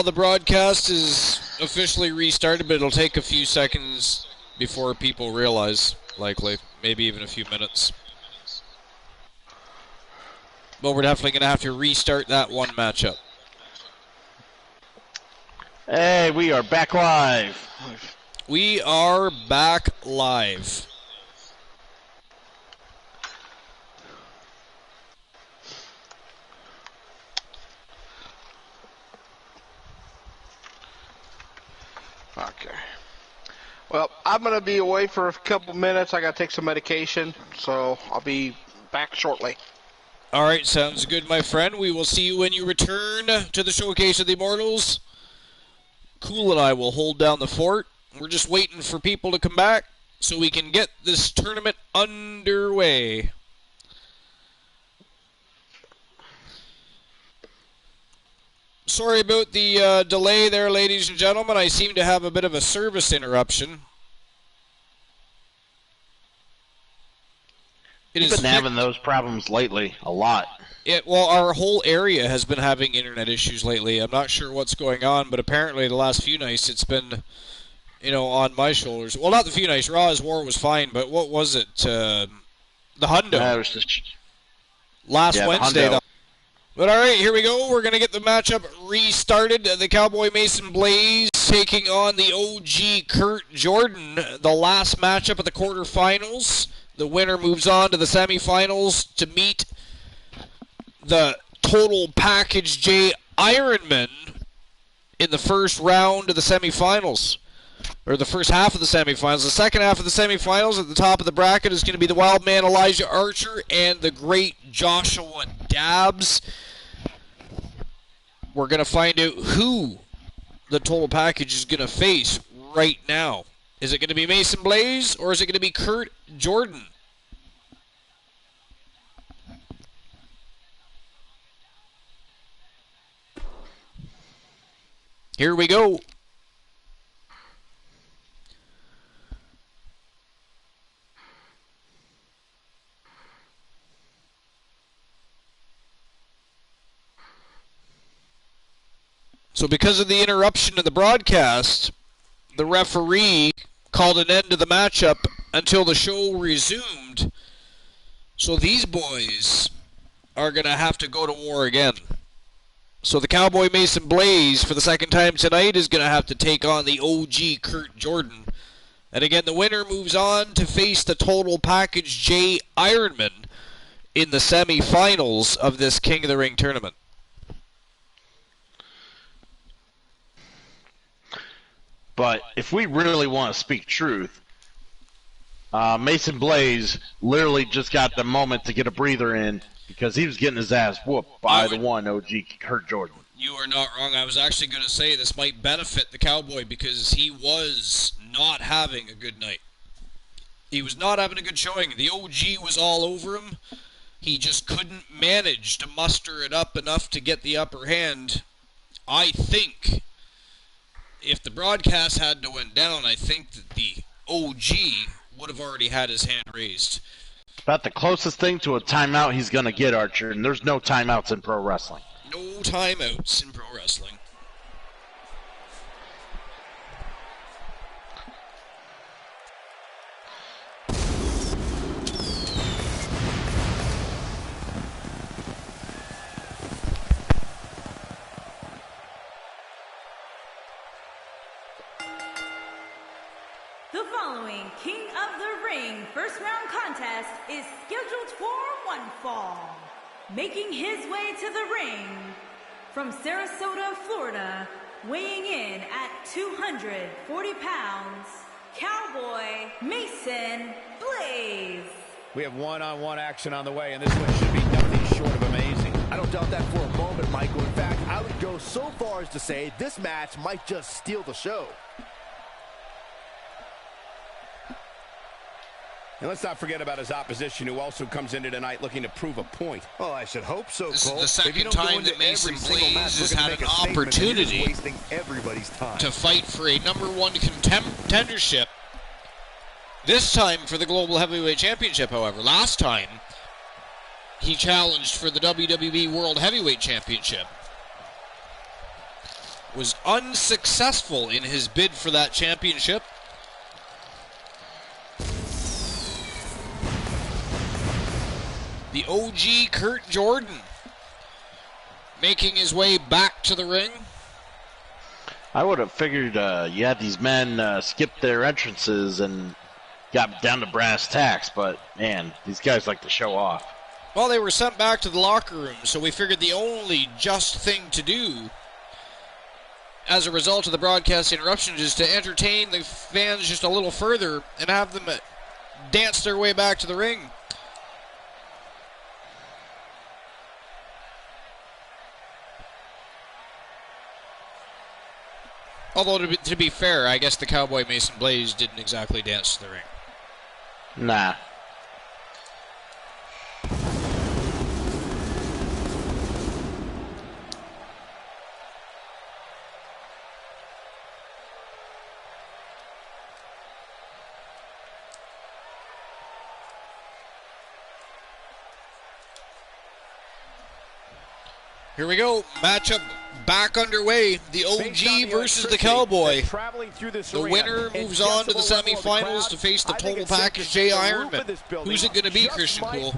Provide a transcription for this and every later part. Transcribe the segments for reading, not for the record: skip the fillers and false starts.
The broadcast is officially restarted, but it'll take a few seconds before people realize, likely. Maybe even a few minutes. But we're definitely going to have to restart that one matchup. Hey, we are back live. We are back live. Okay. Well, I'm going to be away for a couple minutes. I got to take some medication, so I'll be back shortly. All right, sounds good, my friend. We will see you when you return to the Showcase of the Immortals. Cool and I will hold down the fort. We're just waiting for people to come back so we can get this tournament underway. Sorry about the delay there, ladies and gentlemen. I seem to have a bit of a service interruption. We've been having those problems lately, a lot. Well, our whole area has been having internet issues lately. I'm not sure what's going on, but apparently the last few nights it's been, on my shoulders. Well, not the few nights. Raw as War was fine, but what was it? The Hundo. It was just... Last Wednesday, though. But all right, here we go. We're going to get the matchup restarted. The Cowboy Mason Blaze taking on the OG Kurt Jordan. The last matchup of the quarterfinals. The winner moves on to the semifinals to meet the Total Package J Ironman in the first round of the semifinals. Or the first half of the semifinals. The second half of the semifinals at the top of the bracket is going to be the Wild Man Elijah Archer and the Great Joshua Dabbs. We're going to find out who the Total Package is going to face right now. Is it going to be Mason Blaze or is it going to be Kurt Jordan? Here we go. So because of the interruption in the broadcast, the referee called an end to the matchup until the show resumed. So these boys are going to have to go to war again. So the Cowboy Mason Blaze, for the second time tonight, is going to have to take on the OG Kurt Jordan. And again, the winner moves on to face the Total Package J Ironman in the semifinals of this King of the Ring tournament. But if we really want to speak truth, Mason Blaze literally just got the moment to get a breather in because he was getting his ass whooped by the one OG Kurt Jordan. You are not wrong. I was actually going to say this might benefit the Cowboy because he was not having a good night. He was not having a good showing. The OG was all over him. He just couldn't manage to muster it up enough to get the upper hand. I think if the broadcast hadn't went down, I think that the OG would have already had his hand raised. About the closest thing to a timeout he's going to get, Archer, and there's no timeouts in pro wrestling. No timeouts in pro wrestling. The following King of the Ring first round contest is scheduled for one fall. Making his way to the ring from Sarasota, Florida, weighing in at 240 pounds, Cowboy Mason Blaze. We have one-on-one action on the way, and this one should be nothing short of amazing. I don't doubt that for a moment, Michael. In fact, I would go so far as to say this match might just steal the show. And let's not forget about his opposition, who also comes into tonight looking to prove a point. Well, I should hope so, Cole. This is the second time that Mason Blaze has had an opportunity wasting everybody's time to fight for a #1 contendership. This time for the Global Heavyweight Championship, however. Last time, he challenged for the WWE World Heavyweight Championship. was unsuccessful in his bid for that championship. The OG Kurt Jordan making his way back to the ring. I would have figured you had these men skip their entrances and got down to brass tacks, but man, these guys like to show off. Well, they were sent back to the locker room, so we figured the only just thing to do as a result of the broadcast interruption is to entertain the fans just a little further and have them dance their way back to the ring. Although, to be fair, I guess the Cowboy Mason Blaze didn't exactly dance to the ring. Nah. Here we go. Matchup back underway. The OG versus the Cowboy. The winner moves on to the semifinals to face the total package Jay Ironman. Who's it going to be, Christian Cool?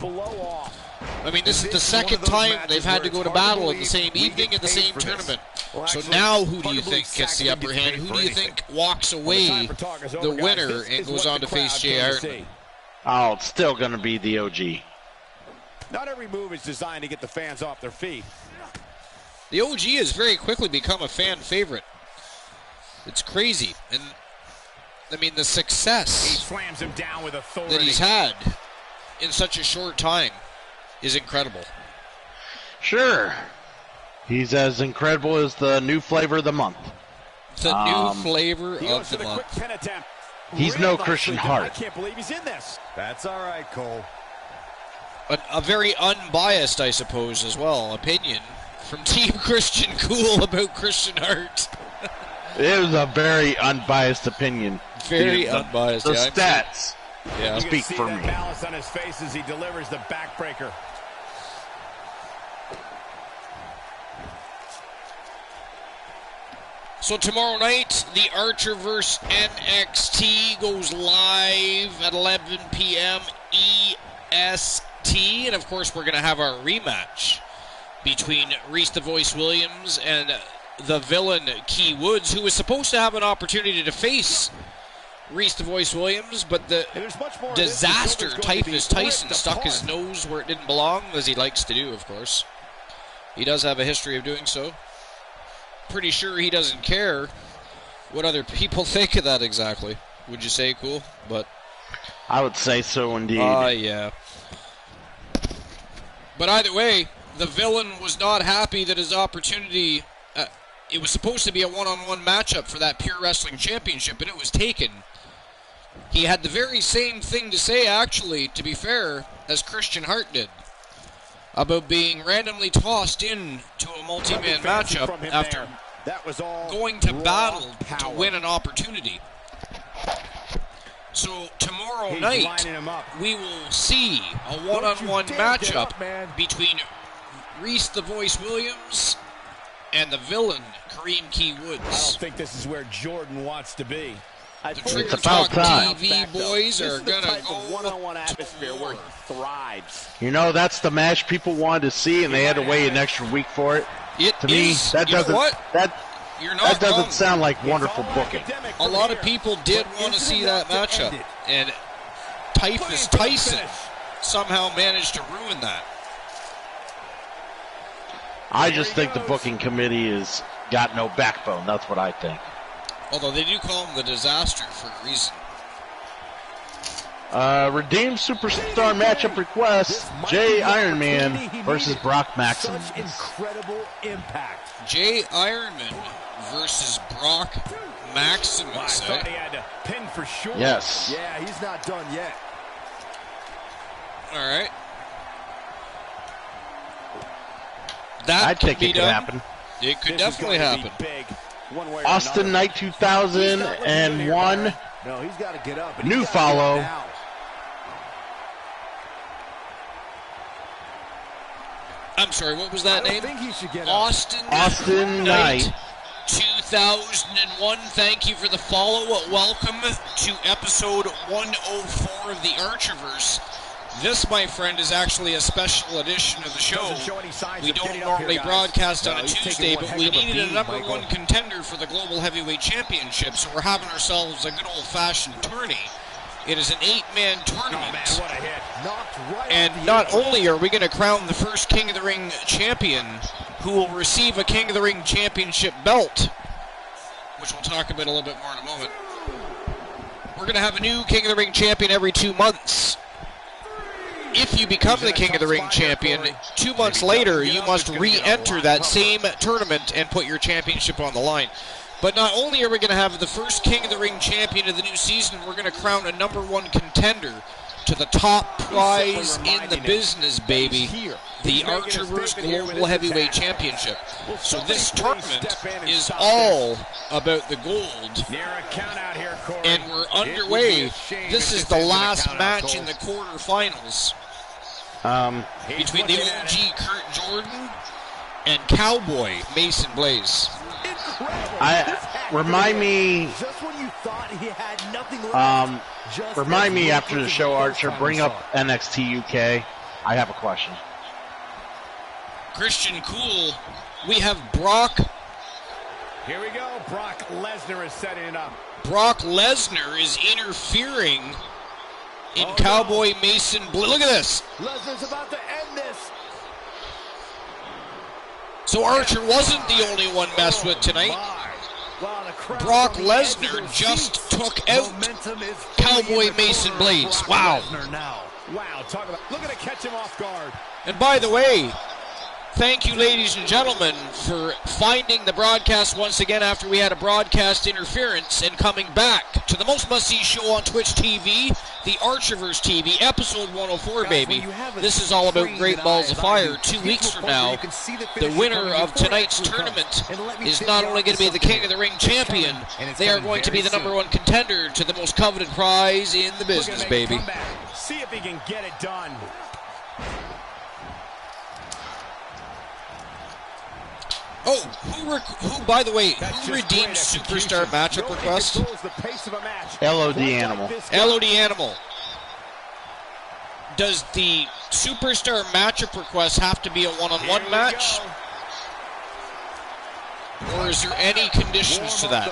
I mean, this is the second time they've had to go to battle in the same evening in the same tournament. So now who do you think gets the upper hand? Who do you think walks away the winner and goes on to face Jay Ironman? Oh, it's still going to be the OG. Not every move is designed to get the fans off their feet. The OG has very quickly become a fan favorite. It's crazy. And, I mean, the success slams him down with authority that he's had in such a short time is incredible. Sure. He's as incredible as the new flavor of the month. The new flavor of the month. He's no Christian Hart. I can't believe he's in this. That's all right, Cole. A very unbiased, I suppose, as well, opinion from Team Christian Cool about Christian Hart. It was a very unbiased opinion. Very unbiased. The stats speak for me. Balance on his face as he delivers the backbreaker. So tomorrow night, the Archerverse NXT goes live at 11 p.m. EST. And, of course, we're going to have our rematch between Reese the Voice Williams and the villain Key Woods, who was supposed to have an opportunity to face Reese the Voice Williams, but the disaster Typhus Tyson stuck his nose where it didn't belong, as he likes to do, of course. He does have a history of doing so. Pretty sure he doesn't care what other people think of that exactly. Would you say, Cool? But I would say so indeed. Yeah. But either way, the villain was not happy that his opportunity, it was supposed to be a one-on-one matchup for that Pure Wrestling Championship, and it was taken. He had the very same thing to say, actually, to be fair, as Christian Hart did, about being randomly tossed into a multi-man matchup after going to battle to win an opportunity. So tomorrow night, we will see a one-on-one matchup between Reese the Voice Williams and the villain Kareem Key Woods. I don't think this is where Jordan wants to be. The Trigger Talk TV boys are going to go one-on-one atmosphere where he thrives. You know, that's the match people wanted to see, and they had to wait an extra week for it. To me, that doesn't sound like wonderful booking. A lot of people did want to see that matchup, and Typhus Tyson somehow managed to ruin that. I just think the booking committee has got no backbone. That's what I think. Although they do call him the disaster for a reason. Redeemed Superstar matchup request: Jay Ironman versus Brock Maximus. Such incredible impact. Jay Ironman versus Brock Maximus. I thought he had to pin for sure. Yes. Yeah, he's not done yet. All right. That I think it could happen. It could definitely happen. Austin Knight 2001. No, he's got to get up. New follow. I'm sorry, what was that name? Think he should get Austin Knight 2001, thank you for the follow. Welcome to episode 104 of the Archerverse. This, my friend, is actually a special edition of the show. We don't normally broadcast on a Tuesday, but we needed a #1 contender for the Global Heavyweight Championship, so we're having ourselves a good old-fashioned tourney. It is an 8-man tournament. And not only are we going to crown the first King of the Ring champion, who will receive a King of the Ring championship belt, which we'll talk about a little bit more in a moment. We're going to have a new King of the Ring champion every 2 months. If you become the King of the Ring champion, 2 months later, you must re-enter that same tournament and put your championship on the line. But not only are we going to have the first King of the Ring champion of the new season, we're going to crown a #1 contender to the top prize in the business, baby. The Archerverse Global Heavyweight Championship. So this tournament is all about the gold. And we're underway. This is the last match in the quarterfinals. Between the OG Kurt Jordan and Cowboy Mason Blaze. Remind me after the show, Archer, bring up NXT UK. I have a question. Christian Cool, we have Brock. Here we go. Brock Lesnar is setting it up. Brock Lesnar is interfering in Cowboy Mason Blaze. Look at this. Lesnar's about to end this. So Archer wasn't the only one messed with tonight. Brock Lesnar just took out Cowboy Mason Blaze. Wow. Wow, talk about looking to catch him off guard. And by the way, thank you, ladies and gentlemen, for finding the broadcast once again after we had a broadcast interference and coming back to the most must-see show on Twitch TV, the Archerverse TV, episode 104, baby. This is all about Great Balls of Fire. 2 weeks from now, the winner of tonight's tournament is not only going to be the King of the Ring champion, they are going to be the #1 contender to the most coveted prize in the business, baby. See if he can get it done. Oh, who, by the way, who redeemed Superstar matchup request? LOD Animal. LOD Animal. Does the Superstar matchup request have to be a one-on-one match? Or is there any conditions to that?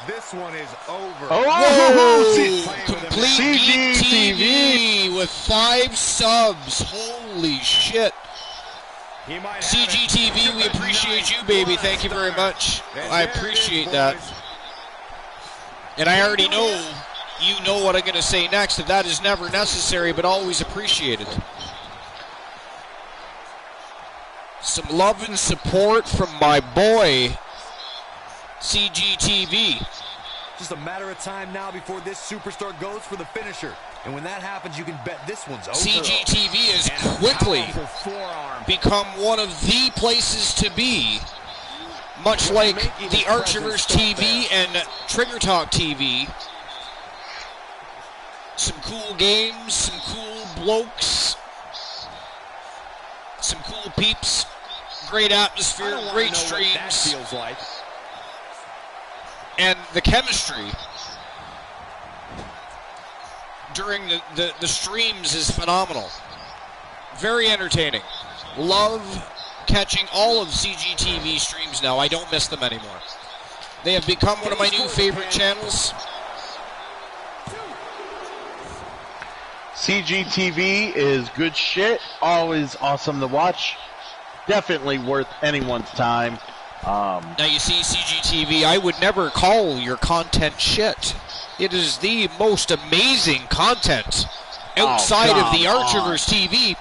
This one is over. Whoa! Complete Geek TV with 5 subs. Holy shit. CGTV, we appreciate you, baby. Thank you very much. I appreciate that. And I already know you know what I'm going to say next, that is never necessary, but always appreciated. Some love and support from my boy, CGTV. Just a matter of time now before this superstar goes for the finisher. And when that happens, you can bet this one's over. CGTV has quickly become one of the places to be, much like the Archerverse TV and Trigger Talk TV. Some cool games, some cool blokes, some cool peeps, great atmosphere, great streams, and the chemistry during the streams is phenomenal. Very entertaining. Love catching all of CGTV streams now. I don't miss them anymore. They have become one of my new favorite channels. CGTV is good shit. Always awesome to watch. Definitely worth anyone's time. Now you see, CGTV, I would never call your content shit. It is the most amazing content outside of the Archerverse TV.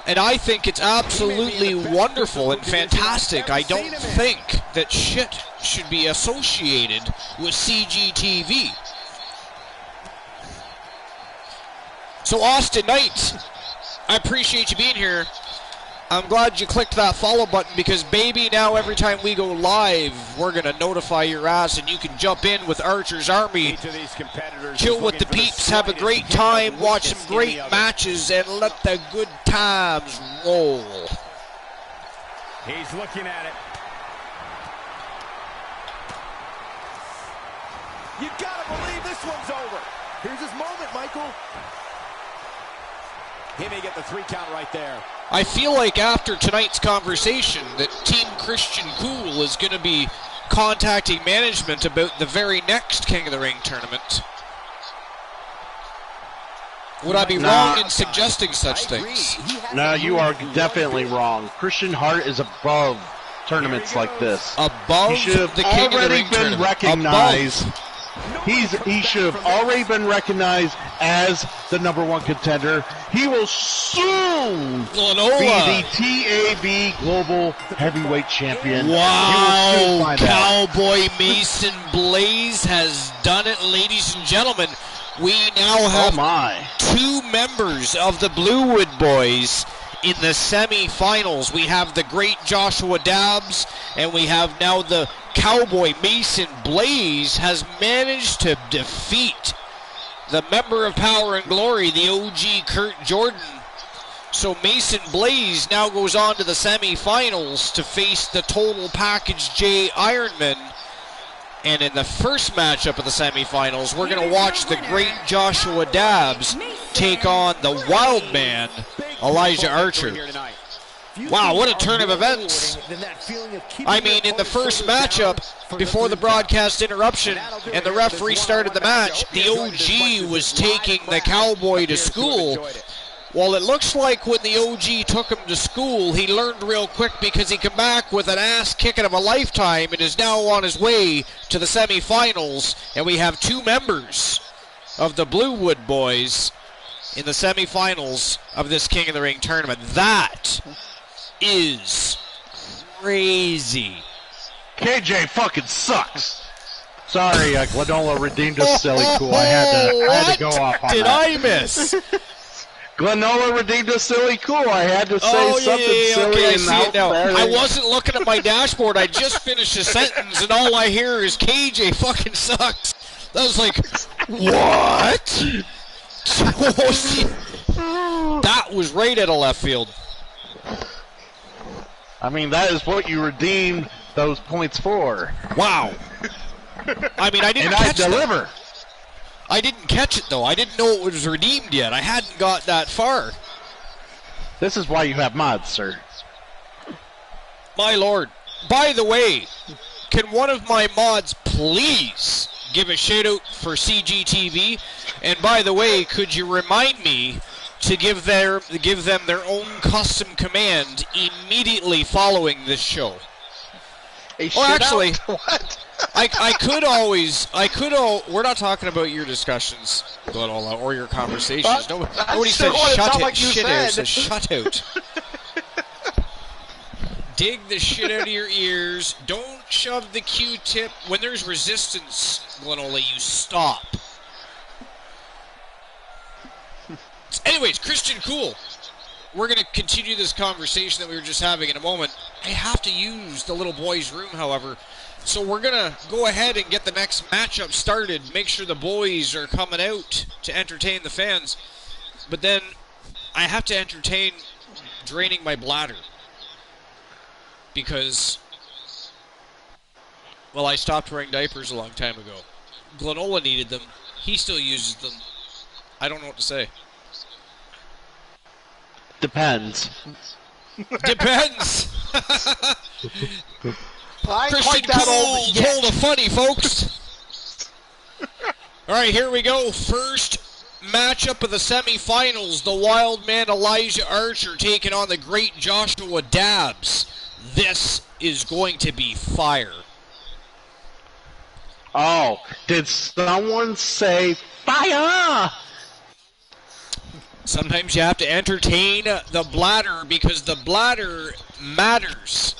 And I think it's absolutely wonderful and fantastic. I don't think that shit should be associated with CGTV. So Austin Knight, I appreciate you being here. I'm glad you clicked that follow button because, baby, now every time we go live, we're going to notify your ass and you can jump in with Archer's Army, chill with the peeps, have a great time, watch some great matches, and let the good times roll. He's looking at it. You gotta believe this one's over. Here's his moment, Michael. He may get the 3 count right there. I feel like after tonight's conversation that Team Christian Cool is going to be contacting management about the very next King of the Ring tournament. Would I be wrong in suggesting such things? No, you are definitely wrong. Christian Hart is above tournaments like this. Above he should have the King of the Ring been tournament. recognized. Above. He should have already been recognized as the #1 contender. He will soon be the TAV Global Heavyweight Champion. Wow, Cowboy Mason Blaze has done it, ladies and gentlemen. We now have 2 members of the Bluewood Boys in the semifinals. We have the great Joshua Dabbs, and we have now the Cowboy Mason Blaze has managed to defeat the member of Power and Glory, the OG Kurt Jordan. So Mason Blaze now goes on to the semifinals to face the Total Package J Ironman. And in the first matchup of the semifinals, we're going to watch the great Joshua Dabbs take on the wild man, Elijah Archer. Wow, what a turn of events. I mean, in the first matchup, before the broadcast interruption and the referee started the match, the OG was taking the Cowboy to school. Well, it looks like when the OG took him to school, he learned real quick because he came back with an ass kicking of a lifetime and is now on his way to the semifinals. And we have 2 members of the Bluewood Boys in the semifinals of this King of the Ring tournament. That is crazy. KJ fucking sucks. Sorry, Glenola redeemed us silly cool. I had to go off on that. Did I miss? Glenola redeemed us silly cool. I had to say something silly. Okay, I see it now. I wasn't looking at my dashboard. I just finished a sentence, and all I hear is KJ fucking sucks. I was like, what? That was right out of left field. I mean, that is what you redeemed those points for. Wow. I mean, I didn't catch I deliver. Them. I didn't catch it, though. I didn't know it was redeemed yet. I hadn't got that far. This is why you have mods, sir. My lord. By the way, can one of my mods please give a shout-out for CGTV? And by the way, could you remind me to give them their own custom command immediately following this show? Or actually, what? We're not talking about your discussions, Glenola, or your conversations. Nobody said shut it. Says shut out. Dig the shit out of your ears. Don't shove the Q-tip. When there's resistance, Glenola, you stop. Anyways, Christian Cool. We're going to continue this conversation that we were just having in a moment. I have to use the little boys' room, however. So we're going to go ahead and get the next matchup started. Make sure the boys are coming out to entertain the fans. But then I have to entertain draining my bladder. Because, well, I stopped wearing diapers a long time ago. Glenola needed them. He still uses them. I don't know what to say. Depends. Depends. Christian Cool told a funny, folks. All right, here we go. First matchup of the semifinals. The wild man Elijah Archer taking on the great Joshua Dabbs. This is going to be fire. Oh, did someone say fire? Sometimes you have to entertain the bladder because the bladder matters.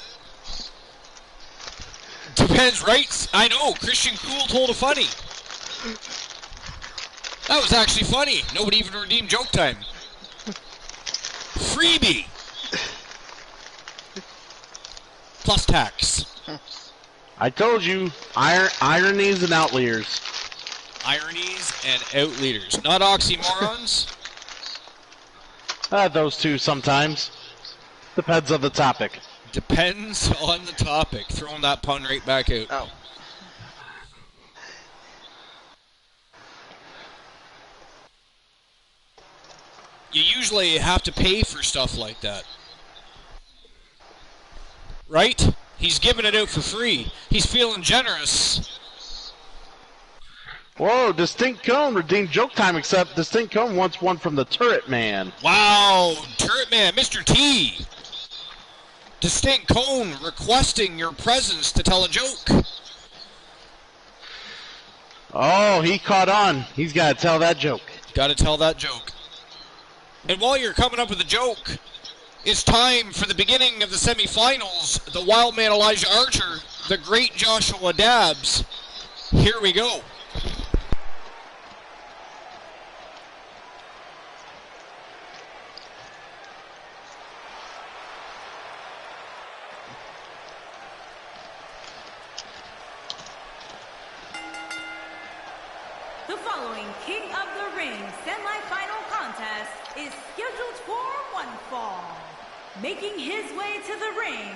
Depends, right? I know. Christian Cool told a funny. That was actually funny. Nobody even redeemed joke time. Freebie. Plus tax. I told you, ironies and outliers. Ironies and outliers. Not oxymorons. Those two sometimes. Depends on the topic. Depends on the topic. Throwing that pun right back out. Oh. you usually have to pay for stuff like that. Right? He's giving it out for free. He's feeling generous. Whoa, Distinct Cone redeemed joke time, except Distinct Cone wants one from the Turret Man. Wow, Turret Man, Mr. T. Distinct Cone requesting your presence to tell a joke. Oh, he caught on. He's got to tell that joke. Got to tell that joke. And while you're coming up with a joke, it's time for the beginning of the semifinals. The Wild Man Elijah Archer, the great Joshua Dabbs. Here we go. The following King of the Ring semi-final contest is scheduled for one fall. Making his way to the ring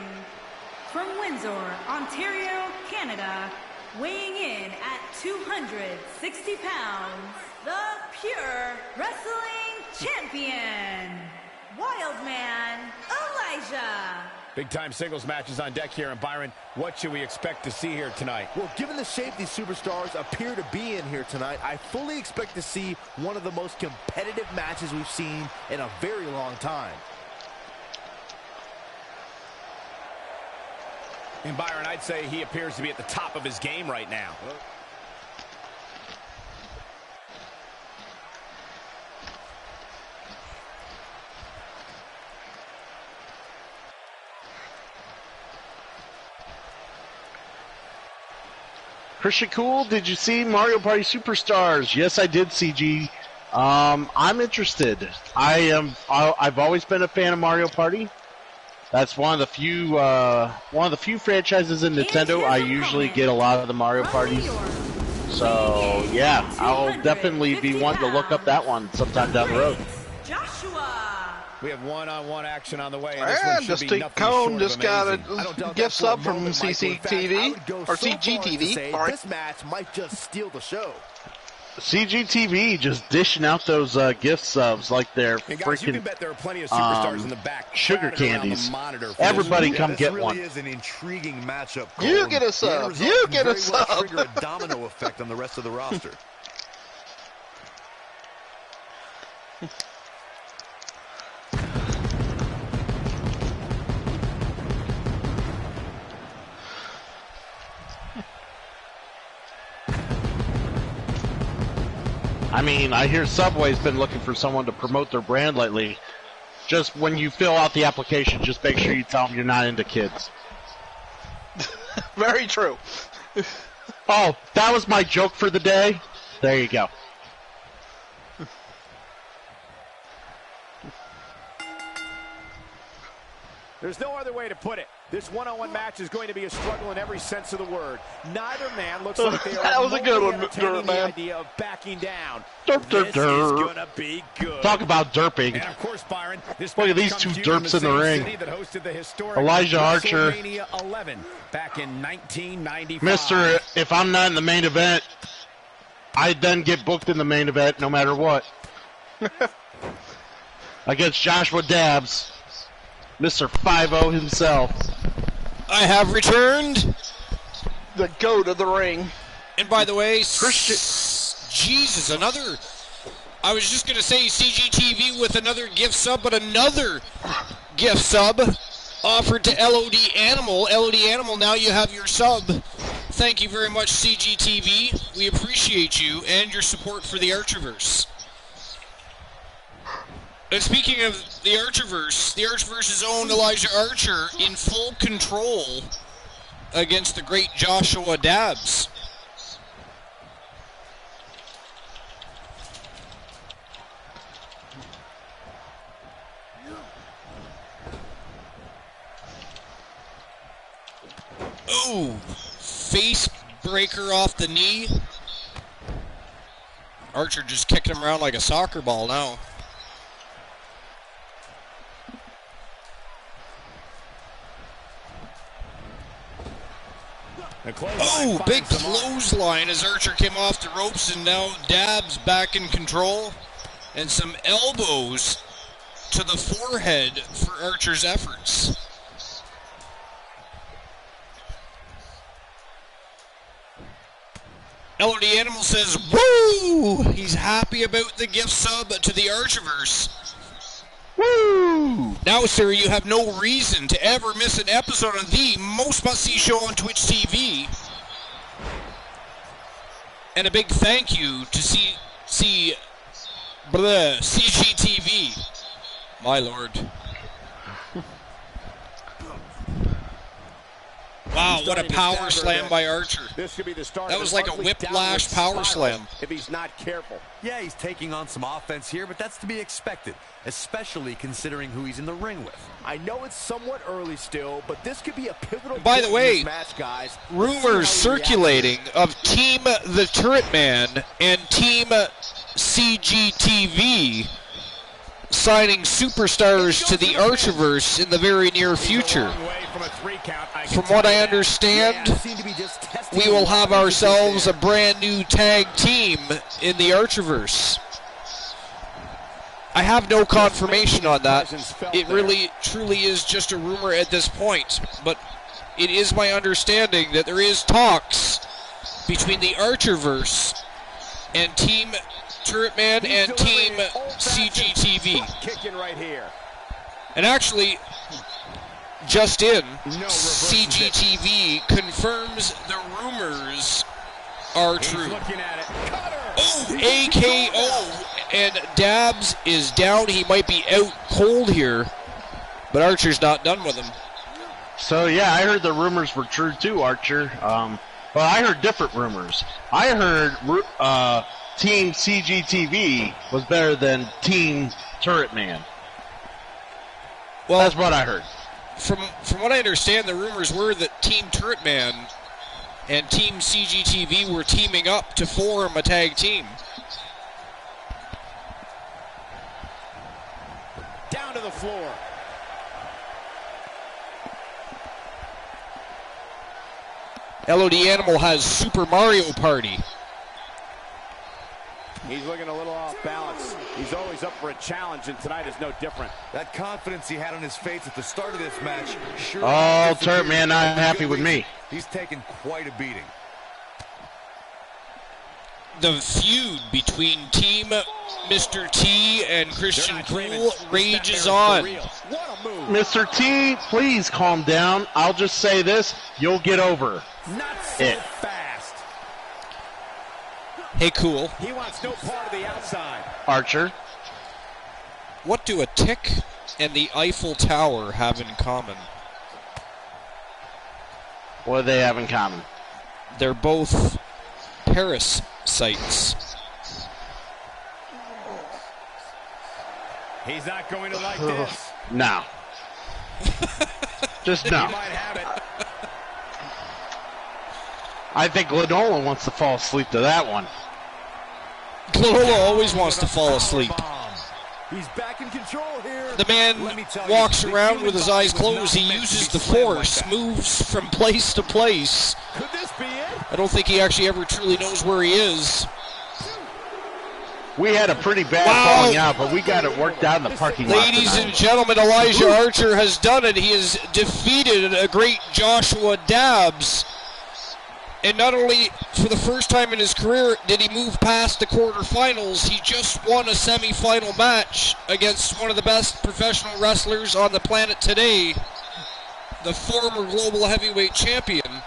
from Windsor, Ontario, Canada, weighing in at 260 pounds, the Pure Wrestling Champion, Wildman Elijah. Big-time singles matches on deck here, and Byron, what should we expect to see here tonight? Well, given the shape these superstars appear to be in here tonight, I fully expect to see one of the most competitive matches we've seen in a very long time. And Byron, I'd say he appears to be at the top of his game right now. Christian Cool, did you see Mario Party Superstars? Yes, I did, CG. I'm interested. I've always been a fan of Mario Party. That's one of the few franchises in Nintendo I usually get a lot of the Mario Parties. So yeah, I'll definitely be wanting to look up that one sometime down the road. Joshua. We have one-on-one action on the way, and this one And should be Distinct nothing short Cone of just got amazing. a gift sub from CCTV, or CGTV. Sorry. This match might just steal the show. CGTV just dishing out those gift subs like they're And guys, you can freaking bet there are plenty of superstars in the back sugar crowded around the candies. monitor for Everybody this. come This get really one. is an intriguing matchup. You Cole. get a The sub. end result You can get a very well sub. trigger a domino effect on the rest of the roster. I mean, I hear Subway's been looking for someone to promote their brand lately. Just when you fill out the application, just make sure you tell them you're not into kids. Very true. Oh, that was my joke for the day. There you go. There's no other way to put it. This one-on-one match is going to be a struggle in every sense of the word. Neither man looks like they are That was a good one, entertaining Dirt the Man. idea of backing down. Derp, derp, This derp. is gonna be good. Talk about derping. And of course, Byron, this Look at match these comes two to you from derps in the same ring. city that hosted the historic Elijah Archer. WrestleMania 11 back in 1995. Mister, if I'm not in the main event, I then get booked in the main event no matter what. Against Joshua Dabbs, Mr. 5-0 himself. I have returned. The goat of the ring. And by the way, Christian. Jesus, another. I was just going to say CGTV with another gift sub, but another gift sub offered to LOD Animal. LOD Animal, now you have your sub. Thank you very much, CGTV. We appreciate you and your support for the Archerverse. And speaking of the Archerverse's own Elijah Archer in full control against the great Joshua Dabbs. Ooh, face breaker off the knee. Archer just kicking him around like a soccer ball now. Oh, big clothesline as Archer came off the ropes, and now Dabbs back in control. And some elbows to the forehead for Archer's efforts. LOD Animal says, woo! He's happy about the gift sub to the Archerverse. Woo! Now, sir, you have no reason to ever miss an episode of the most must-see show on Twitch TV. And a big thank you to CGTV. My lord. Wow, what a power slam by Archer. This could be the start. That was like a whiplash power slam. If he's not careful. Yeah, he's taking on some offense here, but that's to be expected, especially considering who he's in the ring with. I know it's somewhat early still, but this could be a pivotal by the way, match, guys. Rumors circulating of Team the Turret Man and Team CGTV signing superstars to the Archerverse in the very near future. From what I understand, we will have ourselves a brand new tag team in the Archerverse. I have no confirmation on that. It really, truly is just a rumor at this point. But it is my understanding that there is talks between the Archerverse and Team Turret Man and Team CGTV. And actually, just in, CGTV confirms the rumors are true. Oh, AKO, and Dabs is down. He might be out cold here, but Archer's not done with him. So yeah, I heard the rumors were true too, Archer. But I heard different rumors. I heard Team CGTV was better than Team Turret Man. Well, that's what I heard. From what I understand, the rumors were that Team Turret Man and Team CGTV were teaming up to form a tag team. Down to the floor. LOD Animal has Super Mario Party. He's looking a little off balance. He's always up for a challenge, and tonight is no different. That confidence he had on his face at the start of this match sure. Oh, Turret Man not happy with me. He's taken quite a beating. The feud between Team Mr. T and Christian Cool rages on. Mr. T, please calm down. I'll just say this, you'll get over Not so it. fast. Hey, Cool. He wants no part of the outside. Archer. What do a tick and the Eiffel Tower have in common? What do they have in common? They're both parasites. He's not going to like this. No. Just no. He might have it. I think Lanola wants to fall asleep to that one. Lanola always wants to fall asleep. He's back in control here. The man walks around with his eyes closed. He uses the force, moves from place to place. Could this be it? I don't think he actually ever truly knows where he is. We had a pretty bad falling out, but we got it worked out in the parking lot. Ladies and gentlemen, Elijah Archer has done it. He has defeated a great Joshua Dabs. And not only for the first time in his career did he move past the quarterfinals, he just won a semifinal match against one of the best professional wrestlers on the planet today, the former global heavyweight champion.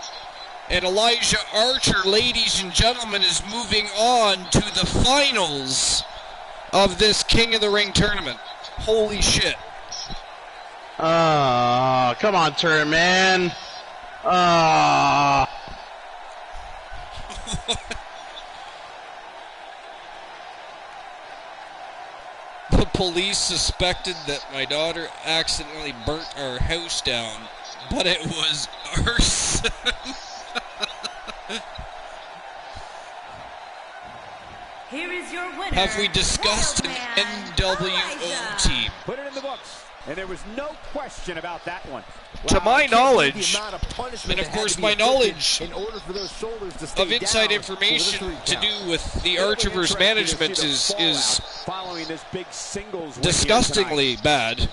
And Elijah Archer, ladies and gentlemen, is moving on to the finals of this King of the Ring tournament. Holy shit. Come on, Turret Man. The police suspected that my daughter accidentally burnt our house down, but it was arson. Here is your winner. Have we discussed an NWO team? Put it in the books. And there was no question about that one. To my knowledge, And of course my knowledge of inside information to do with the Archerverse management is following this big singles win disgustingly bad.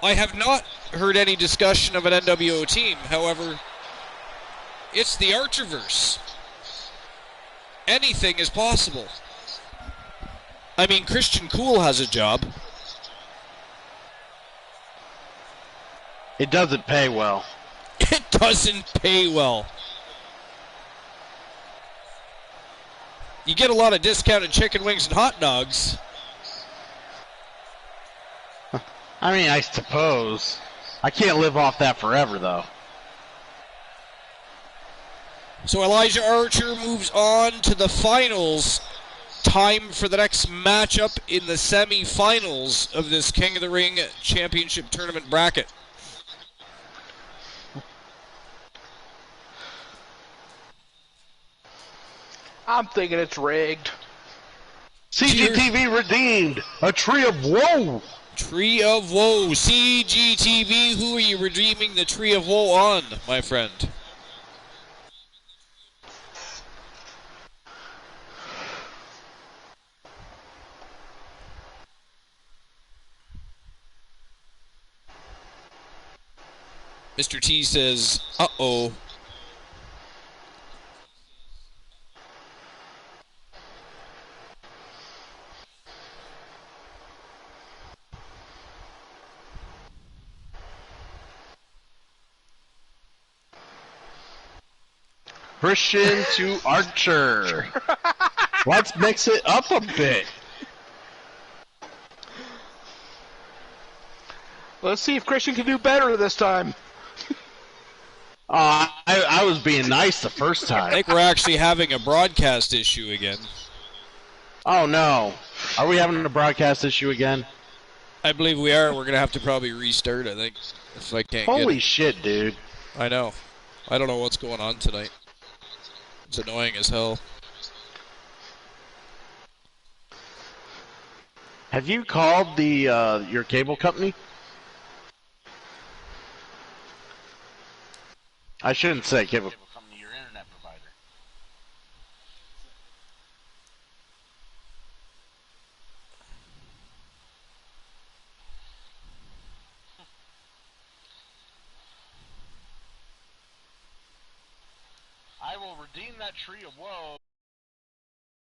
I have not heard any discussion of an NWO team. However, it's the Archerverse. Anything is possible. I mean, Christian Cool has a job. It doesn't pay well. It doesn't pay well. You get a lot of discounted chicken wings and hot dogs. I mean, I suppose. I can't live off that forever, though. So Elijah Archer moves on to the finals. Time for the next matchup in the semifinals of this King of the Ring Championship Tournament bracket. I'm thinking it's rigged. CGTV redeemed a Tree of Woe. Tree of Woe. CGTV, who are you redeeming the Tree of Woe on, my friend? Mr. T says, uh-oh. Christian to Archer. Let's mix it up a bit. Let's see if Christian can do better this time. I was being nice the first I time. think we're actually having a broadcast issue again. Oh, no. Are we having a broadcast issue again? I believe we are. We're going to have to probably restart, I think, if I can't Holy get it. shit, dude. I know. I don't know what's going on tonight. It's annoying as hell. Have you called the your cable company? I shouldn't say cable company, your internet provider. I will redeem that Tree of Woe